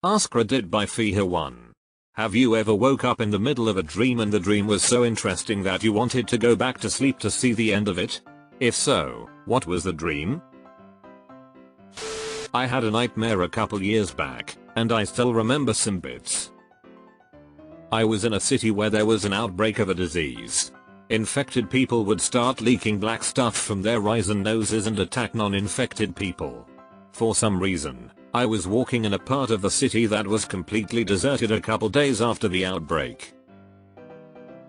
AskReddit by Fiha1. Have you ever woke up in the middle of a dream and the dream was so interesting that you wanted to go back to sleep to see the end of it? If so, what was the dream? I had a nightmare a couple years back, and I still remember some bits. I was in a city where there was an outbreak of a disease. Infected people would start leaking black stuff from their eyes and noses and attack non-infected people. For some reason, I was walking in a part of the city that was completely deserted a couple days after the outbreak.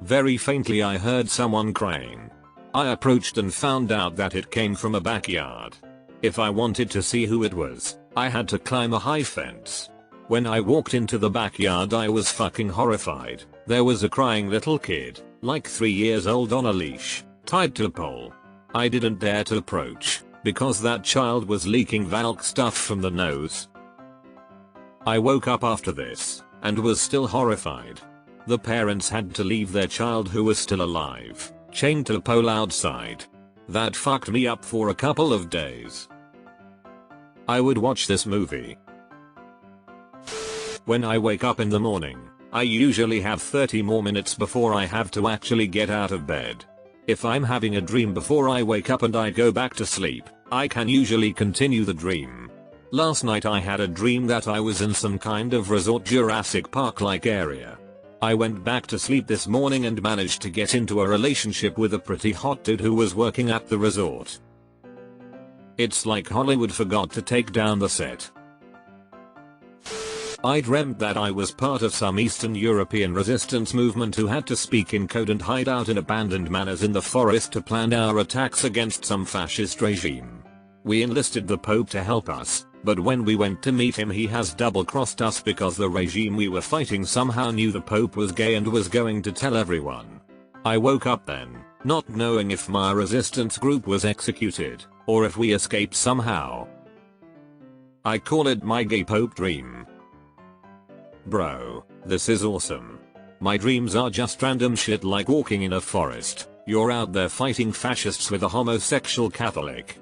Very faintly I heard someone crying. I approached and found out that it came from a backyard. If I wanted to see who it was, I had to climb a high fence. When I walked into the backyard I was fucking horrified. There was a crying little kid, like 3 years old on a leash, tied to a pole. I didn't dare to approach, because that child was leaking Valk stuff from the nose. I woke up after this, and was still horrified. The parents had to leave their child who was still alive, chained to a pole outside. That fucked me up for a couple of days. I would watch this movie. When I wake up in the morning, I usually have 30 more minutes before I have to actually get out of bed. If I'm having a dream before I wake up and I go back to sleep, I can usually continue the dream. Last night I had a dream that I was in some kind of resort Jurassic Park-like area. I went back to sleep this morning and managed to get into a relationship with a pretty hot dude who was working at the resort. It's like Hollywood forgot to take down the set. I dreamt that I was part of some Eastern European resistance movement who had to speak in code and hide out in abandoned manors in the forest to plan our attacks against some fascist regime. We enlisted the Pope to help us, but when we went to meet him he has double-crossed us because the regime we were fighting somehow knew the Pope was gay and was going to tell everyone. I woke up then, not knowing if my resistance group was executed, or if we escaped somehow. I call it my gay Pope dream. Bro, this is awesome. My dreams are just random shit like walking in a forest. You're out there fighting fascists with a homosexual Catholic.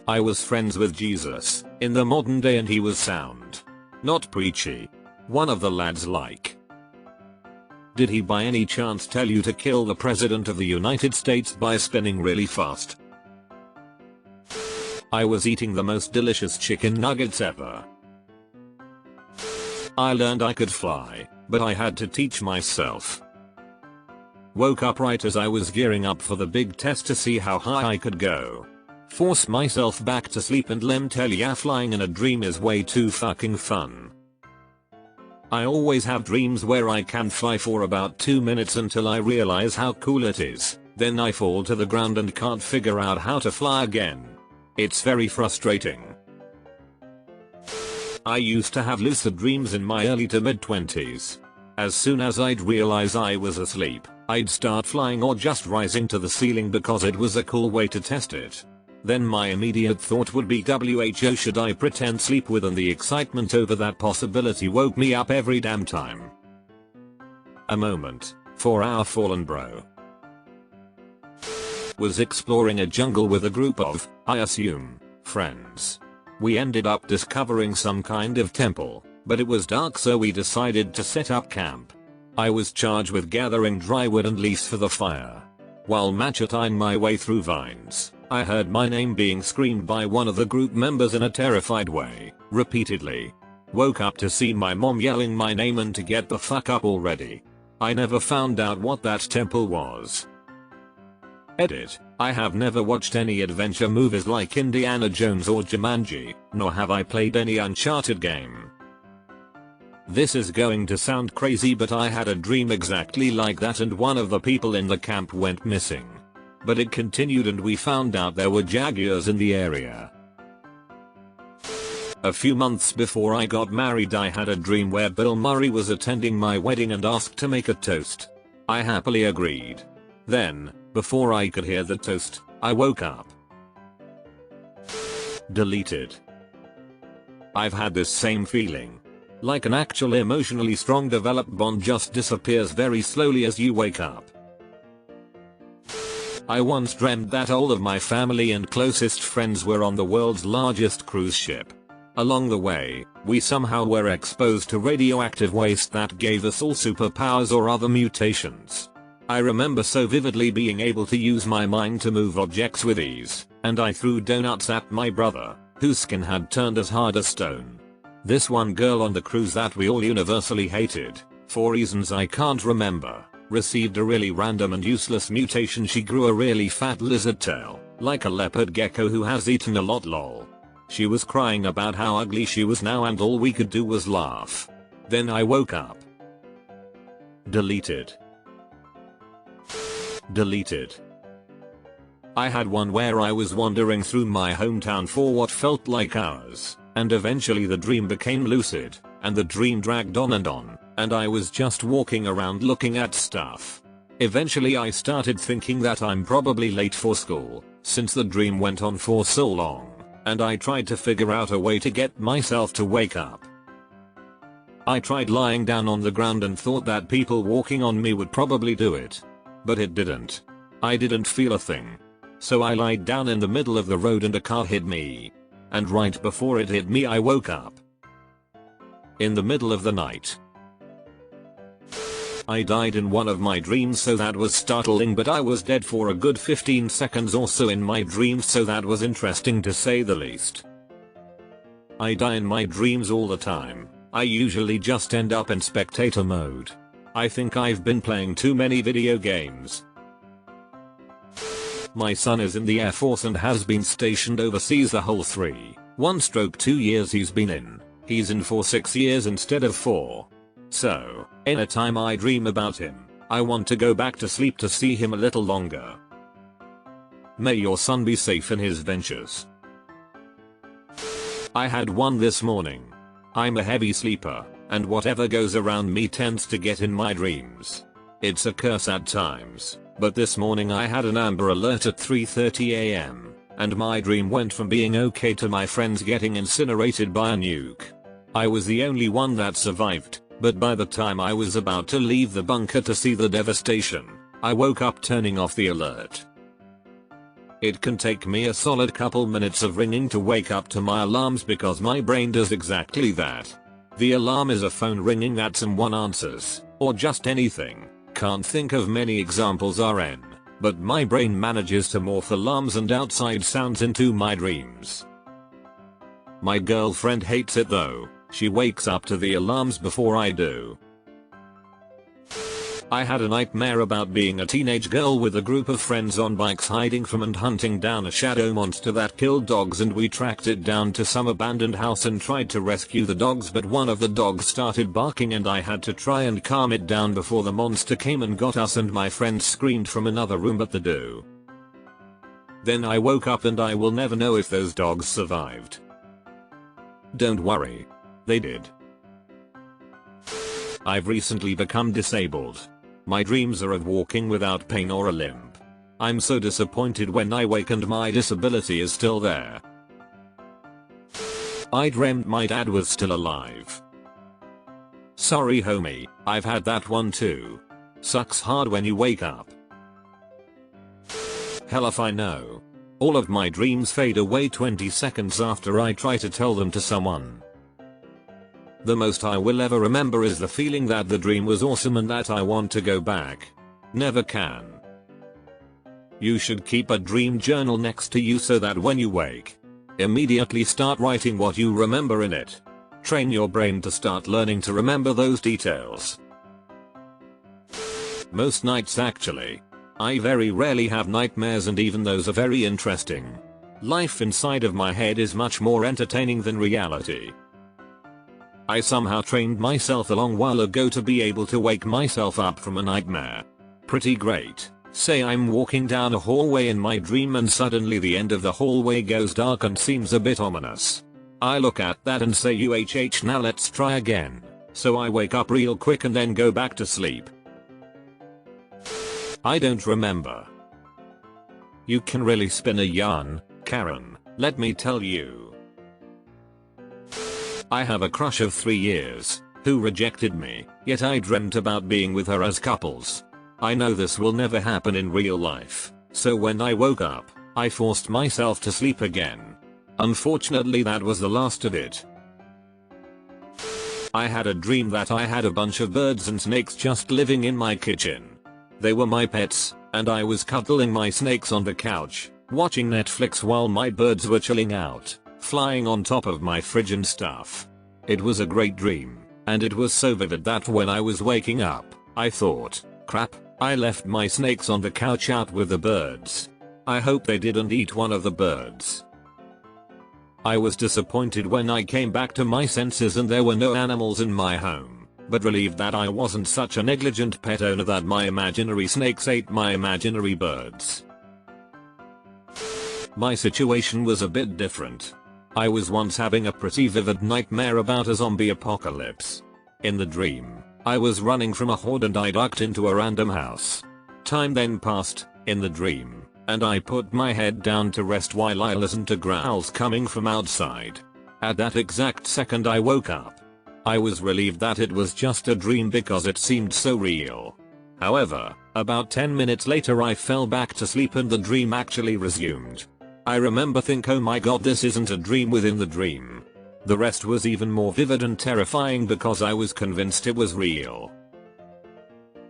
I was friends with Jesus in the modern day and he was sound. Not preachy. One of the lads like. Did he by any chance tell you to kill the President of the United States by spinning really fast? I was eating the most delicious chicken nuggets ever. I learned I could fly, but I had to teach myself. Woke up right as I was gearing up for the big test to see how high I could go. Force myself back to sleep and lem tell ya flying in a dream is way too fucking fun. I always have dreams where I can fly for about 2 minutes until I realize how cool it is, then I fall to the ground and can't figure out how to fly again. It's very frustrating. I used to have lucid dreams in my early to mid 20s. As soon as I'd realize I was asleep, I'd start flying or just rising to the ceiling because it was a cool way to test it. Then my immediate thought would be WHO, should I pretend sleep with, and the excitement over that possibility woke me up every damn time. A moment for our fallen bro. Was exploring a jungle with a group of, I assume, friends. We ended up discovering some kind of temple, but it was dark so we decided to set up camp. I was charged with gathering dry wood and leaves for the fire. While macheting my way through vines, I heard my name being screamed by one of the group members in a terrified way, repeatedly. Woke up to see my mom yelling my name and to get the fuck up already. I never found out what that temple was. Edit. I have never watched any adventure movies like Indiana Jones or Jumanji, nor have I played any Uncharted game. This is going to sound crazy, but I had a dream exactly like that and one of the people in the camp went missing. But it continued and we found out there were jaguars in the area. A few months before I got married I had a dream where Bill Murray was attending my wedding and asked to make a toast. I happily agreed. Then, before I could hear the toast, I woke up. Deleted. I've had this same feeling. Like an actual emotionally strong developed bond just disappears very slowly as you wake up. I once dreamt that all of my family and closest friends were on the world's largest cruise ship. Along the way, we somehow were exposed to radioactive waste that gave us all superpowers or other mutations. I remember so vividly being able to use my mind to move objects with ease, and I threw donuts at my brother, whose skin had turned as hard as stone. This one girl on the cruise that we all universally hated, for reasons I can't remember, received a really random and useless mutation. She grew a really fat lizard tail, like a leopard gecko who has eaten a lot lol. She was crying about how ugly she was now and all we could do was laugh. Then I woke up. Deleted. Deleted. I had one where I was wandering through my hometown for what felt like hours, and eventually the dream became lucid, and the dream dragged on, and I was just walking around looking at stuff. Eventually I started thinking that I'm probably late for school, since the dream went on for so long, and I tried to figure out a way to get myself to wake up. I tried lying down on the ground and thought that people walking on me would probably do it. But it didn't. I didn't feel a thing. So I lied down in the middle of the road and a car hit me. And right before it hit me I woke up. In the middle of the night. I died in one of my dreams, so that was startling, but I was dead for a good 15 seconds or so in my dreams, so that was interesting to say the least. I die in my dreams all the time. I usually just end up in spectator mode. I think I've been playing too many video games. My son is in the Air Force and has been stationed overseas the whole 2 years he's been in. He's in for 6 years instead of 4. So, anytime I dream about him, I want to go back to sleep to see him a little longer. May your son be safe in his ventures. I had one this morning. I'm a heavy sleeper, and whatever goes around me tends to get in my dreams. It's a curse at times, but this morning I had an Amber Alert at 3:30 AM, and my dream went from being okay to my friends getting incinerated by a nuke. I was the only one that survived, but by the time I was about to leave the bunker to see the devastation, I woke up turning off the alert. It can take me a solid couple minutes of ringing to wake up to my alarms because my brain does exactly that. The alarm is a phone ringing that someone answers, or just anything. Can't think of many examples RN, but my brain manages to morph alarms and outside sounds into my dreams. My girlfriend hates it though. She wakes up to the alarms before I do. I had a nightmare about being a teenage girl with a group of friends on bikes hiding from and hunting down a shadow monster that killed dogs, and we tracked it down to some abandoned house and tried to rescue the dogs, but one of the dogs started barking and I had to try and calm it down before the monster came and got us, and my friend screamed from another room but the do. Then I woke up and I will never know if those dogs survived. Don't worry. They did. I've recently become disabled. My dreams are of walking without pain or a limp. I'm so disappointed when I wake and my disability is still there. I dreamt my dad was still alive. Sorry homie, I've had that one too. Sucks hard when you wake up. Hell if I know. All of my dreams fade away 20 seconds after I try to tell them to someone. The most I will ever remember is the feeling that the dream was awesome and that I want to go back. Never can. You should keep a dream journal next to you so that when you wake, immediately start writing what you remember in it. Train your brain to start learning to remember those details. Most nights actually. I very rarely have nightmares, and even those are very interesting. Life inside of my head is much more entertaining than reality. I somehow trained myself a long while ago to be able to wake myself up from a nightmare. Pretty great. Say I'm walking down a hallway in my dream and suddenly the end of the hallway goes dark and seems a bit ominous. I look at that and say UHH, now let's try again. So I wake up real quick and then go back to sleep. I don't remember. You can really spin a yarn, Karen, let me tell you. I have a crush of 3 years, who rejected me, yet I dreamt about being with her as couples. I know this will never happen in real life, so when I woke up, I forced myself to sleep again. Unfortunately, that was the last of it. I had a dream that I had a bunch of birds and snakes just living in my kitchen. They were my pets, and I was cuddling my snakes on the couch, watching Netflix while my birds were chilling out, flying on top of my fridge and stuff. It was a great dream, and it was so vivid that when I was waking up, I thought, crap, I left my snakes on the couch out with the birds. I hope they didn't eat one of the birds. I was disappointed when I came back to my senses and there were no animals in my home, but relieved that I wasn't such a negligent pet owner that my imaginary snakes ate my imaginary birds. My situation was a bit different. I was once having a pretty vivid nightmare about a zombie apocalypse. In the dream, I was running from a horde and I ducked into a random house. Time then passed, in the dream, and I put my head down to rest while I listened to growls coming from outside. At that exact second I woke up. I was relieved that it was just a dream because it seemed so real. However, about 10 minutes later I fell back to sleep and the dream actually resumed. I remember thinking, oh my god, this isn't a dream within the dream. The rest was even more vivid and terrifying because I was convinced it was real.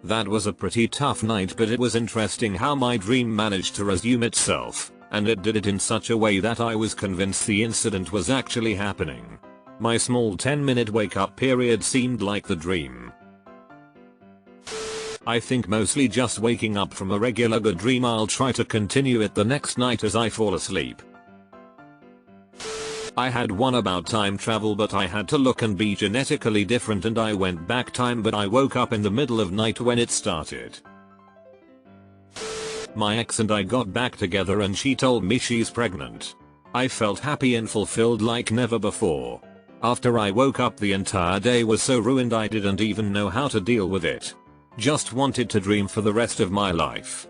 That was a pretty tough night, but it was interesting how my dream managed to resume itself, and it did it in such a way that I was convinced the incident was actually happening. My small 10-minute wake-up period seemed like the dream. I think mostly just waking up from a regular good dream. I'll try to continue it the next night as I fall asleep. I had one about time travel, but I had to look and be genetically different and I went back time, but I woke up in the middle of night when it started. My ex and I got back together and she told me she's pregnant. I felt happy and fulfilled like never before. After I woke up, the entire day was so ruined I didn't even know how to deal with it. Just wanted to dream for the rest of my life.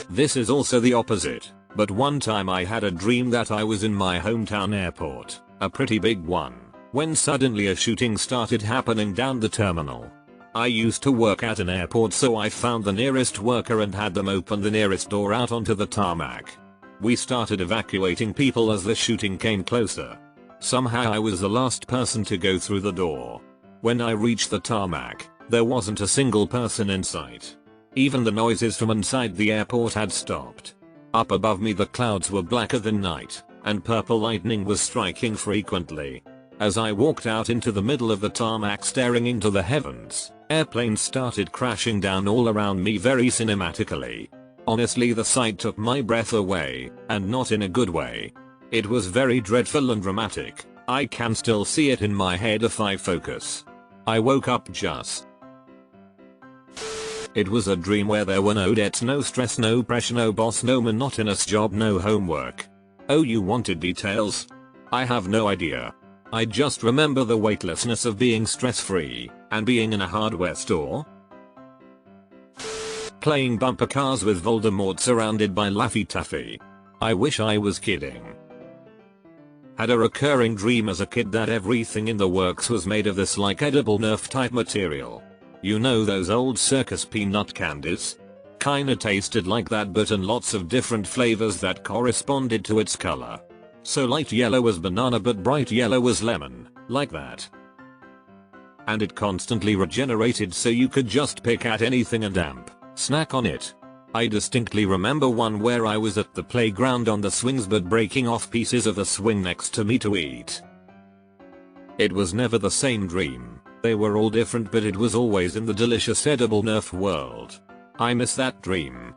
This is also the opposite, but one time I had a dream that I was in my hometown airport, a pretty big one, when suddenly a shooting started happening down the terminal. I used to work at an airport, so I found the nearest worker and had them open the nearest door out onto the tarmac. We started evacuating people as the shooting came closer. Somehow I was the last person to go through the door. When I reached the tarmac, there wasn't a single person in sight. Even the noises from inside the airport had stopped. Up above me the clouds were blacker than night, and purple lightning was striking frequently. As I walked out into the middle of the tarmac staring into the heavens, airplanes started crashing down all around me very cinematically. Honestly, the sight took my breath away, and not in a good way. It was very dreadful and dramatic. I can still see it in my head if I focus. I woke up just. It was a dream where there were no debts, no stress, no pressure, no boss, no monotonous job, no homework. Oh, you wanted details? I have no idea. I just remember the weightlessness of being stress-free, and being in a hardware store. Playing bumper cars with Voldemort surrounded by Laffy Taffy. I wish I was kidding. Had a recurring dream as a kid that everything in the works was made of this like edible Nerf type material. You know those old circus peanut candies? Kinda tasted like that, but in lots of different flavors that corresponded to its color. So light yellow was banana but bright yellow was lemon, like that. And it constantly regenerated, so you could just pick at anything and snack on it. I distinctly remember one where I was at the playground on the swings but breaking off pieces of the swing next to me to eat. It was never the same dream. They were all different, but it was always in the delicious edible Nerf world. I miss that dream.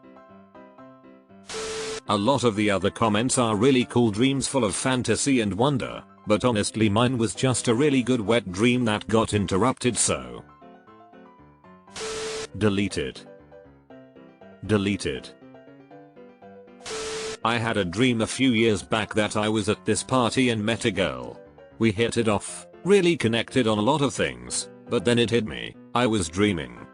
A lot of the other comments are really cool dreams full of fantasy and wonder, but honestly mine was just a really good wet dream that got interrupted, so deleted. I had a dream a few years back that I was at this party and met a girl. We hit it off, really connected on a lot of things, but then it hit me, I was dreaming.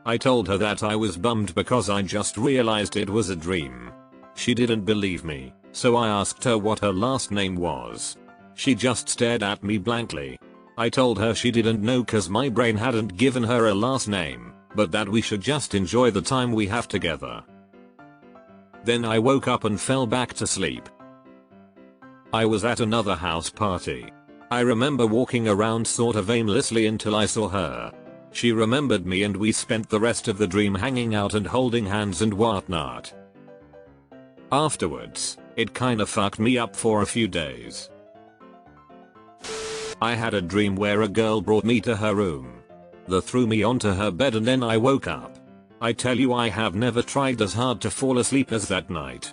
I told her that I was bummed because I just realized it was a dream. She didn't believe me, so I asked her what her last name was. She just stared at me blankly. I told her she didn't know cause my brain hadn't given her a last name, but that we should just enjoy the time we have together. Then I woke up and fell back to sleep. I was at another house party. I remember walking around sort of aimlessly until I saw her. She remembered me and we spent the rest of the dream hanging out and holding hands and whatnot. Afterwards, it kinda fucked me up for a few days. I had a dream where a girl brought me to her room. They threw me onto her bed and then I woke up. I tell you, I have never tried as hard to fall asleep as that night.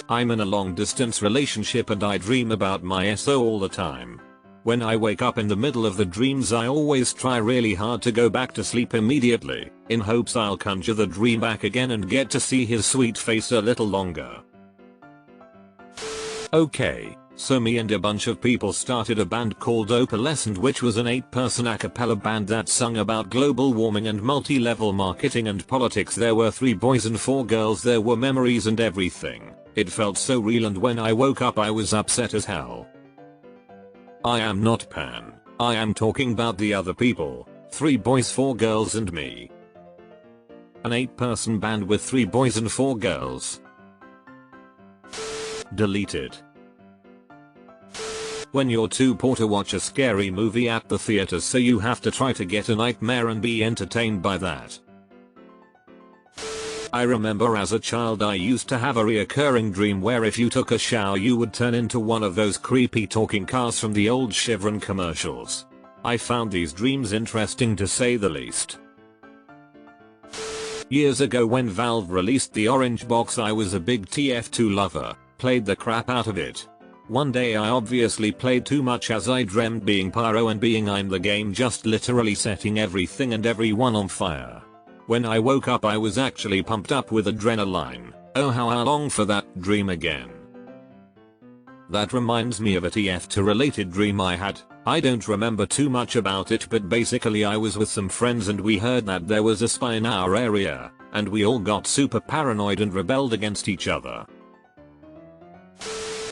I'm in a long distance relationship and I dream about my SO all the time. When I wake up in the middle of the dreams, I always try really hard to go back to sleep immediately, in hopes I'll conjure the dream back again and get to see his sweet face a little longer. Okay, so me and a bunch of people started a band called Opalescent, which was an 8-person a cappella band that sung about global warming and multi-level marketing and politics. There were 3 boys and 4 girls, there were memories and everything. It felt so real, and when I woke up I was upset as hell. I am not Pan. I am talking about the other people. 3 boys, 4 girls and me. An 8-person band with 3 boys and 4 girls. Deleted. When you're too poor to watch a scary movie at the theater, so you have to try to get a nightmare and be entertained by that. I remember as a child I used to have a reoccurring dream where if you took a shower you would turn into one of those creepy talking cars from the old Chevron commercials. I found these dreams interesting to say the least. Years ago when Valve released the orange box, I was a big TF2 lover, played the crap out of it. One day I obviously played too much as I dreamt being pyro and being in the game, just literally setting everything and everyone on fire. When I woke up I was actually pumped up with adrenaline. Oh, how I long for that dream again. That reminds me of a TF2 related dream I had. I don't remember too much about it, but basically I was with some friends and we heard that there was a spy in our area, and we all got super paranoid and rebelled against each other.